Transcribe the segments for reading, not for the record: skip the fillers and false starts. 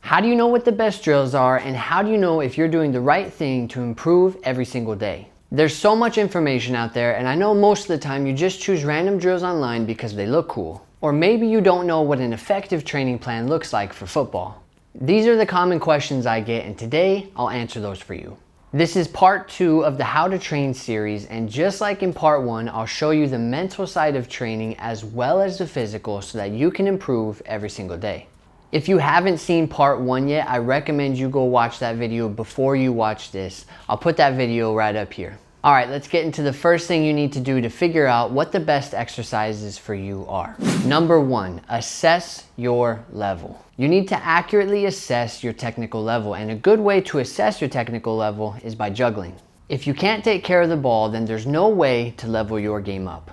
How do you know what the best drills are, and how do you know if you're doing the right thing to improve every single day? There's so much information out there, and I know most of the time you just choose random drills online because they look cool. Or maybe you don't know what an effective training plan looks like for football. These are the common questions I get, and today I'll answer those for you. This is part 2 of the How to Train series, and just like in part 1, I'll show you the mental side of training as well as the physical so that you can improve every single day. If you haven't seen part 1 yet, I recommend you go watch that video before you watch this. I'll put that video right up here. All right, let's get into the first thing you need to do to figure out what the best exercises for you are. Number 1, assess your level. You need to accurately assess your technical level, and a good way to assess your technical level is by juggling. If you can't take care of the ball, then there's no way to level your game up.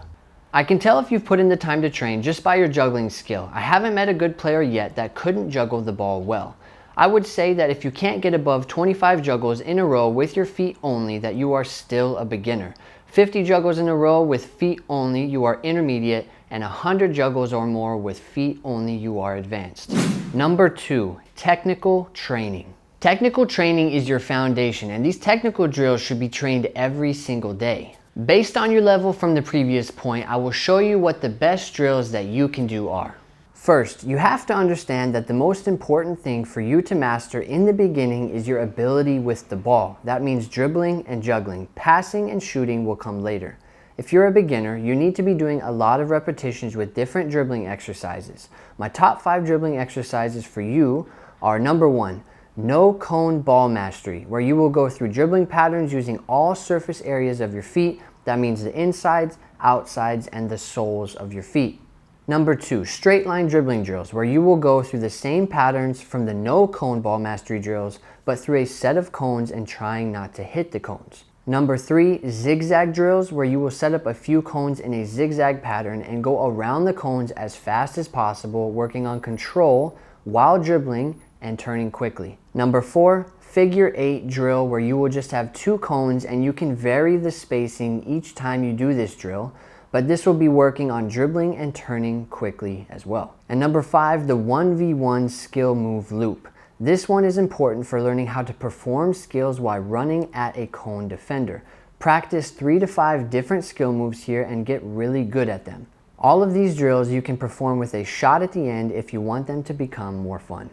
I can tell if you've put in the time to train just by your juggling skill. I haven't met a good player yet that couldn't juggle the ball well. I would say that if you can't get above 25 juggles in a row with your feet only, that you are still a beginner. 50 juggles in a row with feet only, you are intermediate, and 100 juggles or more with feet only, you are advanced. Number 2, technical training. Technical training is your foundation, and these technical drills should be trained every single day. Based on your level from the previous point, I will show you what the best drills that you can do are. First, you have to understand that the most important thing for you to master in the beginning is your ability with the ball. That means dribbling and juggling. Passing and shooting will come later. If you're a beginner, you need to be doing a lot of repetitions with different dribbling exercises. My top 5 dribbling exercises for you are: number 1, no cone ball mastery, where you will go through dribbling patterns using all surface areas of your feet. That means the insides, outsides, and the soles of your feet. Number 2, straight line dribbling drills, where you will go through the same patterns from the no cone ball mastery drills, but through a set of cones and trying not to hit the cones. Number 3, zigzag drills, where you will set up a few cones in a zigzag pattern and go around the cones as fast as possible, working on control while dribbling and turning quickly. Number 4, figure 8 drill, where you will just have 2 cones and you can vary the spacing each time you do this drill, but this will be working on dribbling and turning quickly as well. And number 5, the 1v1 skill move loop. This one is important for learning how to perform skills while running at a cone defender. Practice 3 to 5 different skill moves here and get really good at them. All of these drills you can perform with a shot at the end if you want them to become more fun.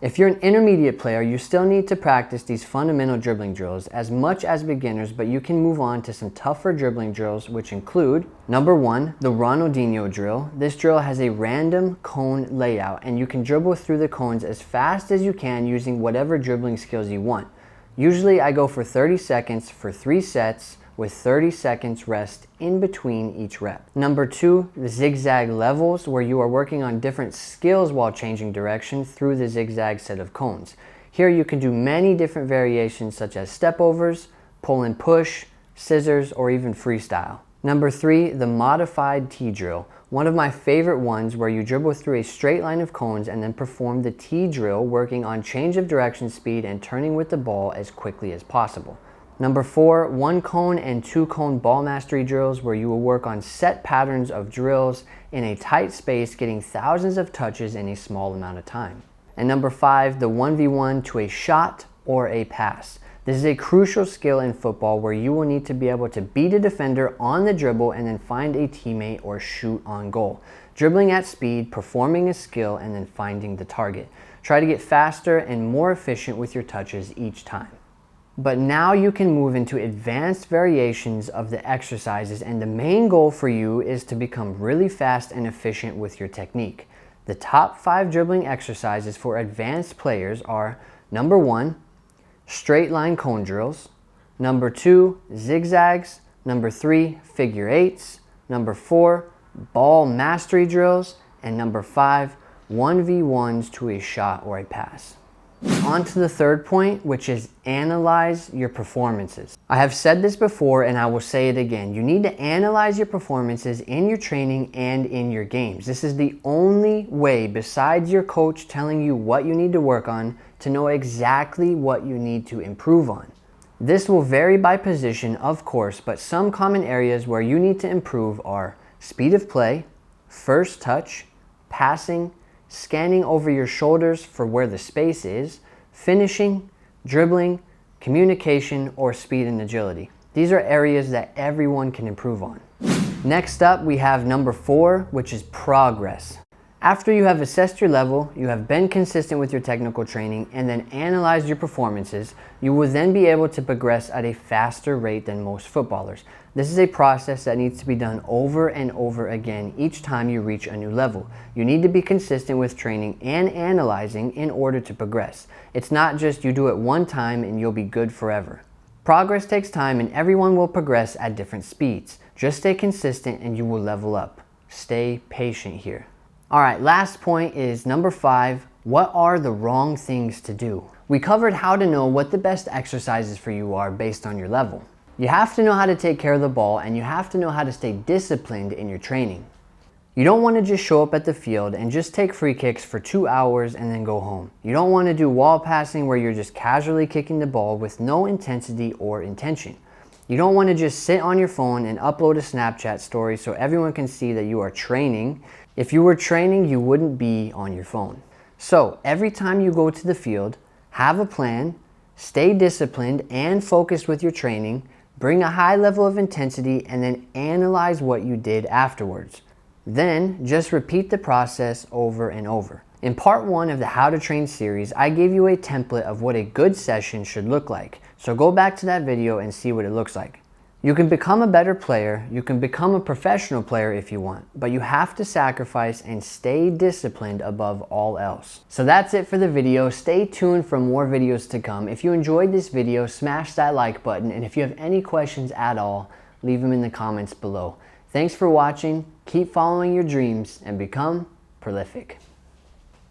If you're an intermediate player, you still need to practice these fundamental dribbling drills as much as beginners, but you can move on to some tougher dribbling drills, which include: number 1, the Ronaldinho drill. This drill has a random cone layout, and you can dribble through the cones as fast as you can using whatever dribbling skills you want. Usually I go for 30 seconds for 3 sets, with 30 seconds rest in between each rep. Number 2, the zigzag levels, where you are working on different skills while changing direction through the zigzag set of cones. Here you can do many different variations such as step overs, pull and push, scissors, or even freestyle. Number 3, the modified T drill. One of my favorite ones, where you dribble through a straight line of cones and then perform the T drill, working on change of direction speed and turning with the ball as quickly as possible. Number 4, 1 cone and 2 cone ball mastery drills, where you will work on set patterns of drills in a tight space, getting thousands of touches in a small amount of time. And number 5, the 1v1 to a shot or a pass. This is a crucial skill in football, where you will need to be able to beat a defender on the dribble and then find a teammate or shoot on goal. Dribbling at speed, performing a skill, and then finding the target. Try to get faster and more efficient with your touches each time. But now you can move into advanced variations of the exercises, and the main goal for you is to become really fast and efficient with your technique. The top 5 dribbling exercises for advanced players are: number 1, straight line cone drills; number 2, zigzags; number 3, figure 8s; number 4, ball mastery drills; and number 5, 1v1s to a shot or a pass. On to the third point, which is analyze your performances. I have said this before and I will say it again. You need to analyze your performances in your training and in your games. This is the only way, besides your coach telling you what you need to work on, to know exactly what you need to improve on. This will vary by position, of course, but some common areas where you need to improve are speed of play, first touch, passing, scanning over your shoulders for where the space is, finishing, dribbling, communication, or speed and agility. These are areas that everyone can improve on. Next up, we have number 4, which is progress. After you have assessed your level, you have been consistent with your technical training, and then analyzed your performances, you will then be able to progress at a faster rate than most footballers. This is a process that needs to be done over and over again each time you reach a new level. You need to be consistent with training and analyzing in order to progress. It's not just you do it one time and you'll be good forever. Progress takes time and everyone will progress at different speeds. Just stay consistent and you will level up. Stay patient here. All right, last point is number 5. What are the wrong things to do? We covered how to know what the best exercises for you are based on your level. You have to know how to take care of the ball, and you have to know how to stay disciplined in your training. You don't want to just show up at the field and just take free kicks for 2 hours and then go home. You don't want to do wall passing where you're just casually kicking the ball with no intensity or intention. You don't want to just sit on your phone and upload a Snapchat story so everyone can see that you are training. If you were training, you wouldn't be on your phone. So every time you go to the field, have a plan, stay disciplined and focused with your training, bring a high level of intensity, and then analyze what you did afterwards. Then just repeat the process over and over. In part 1 of the How to Train series, I gave you a template of what a good session should look like. So go back to that video and see what it looks like. You can become a better player, you can become a professional player if you want, but you have to sacrifice and stay disciplined above all else. So that's it for the video. Stay tuned for more videos to come. If you enjoyed this video, smash that like button, and if you have any questions at all, leave them in the comments below. Thanks for watching, keep following your dreams, and become prolific.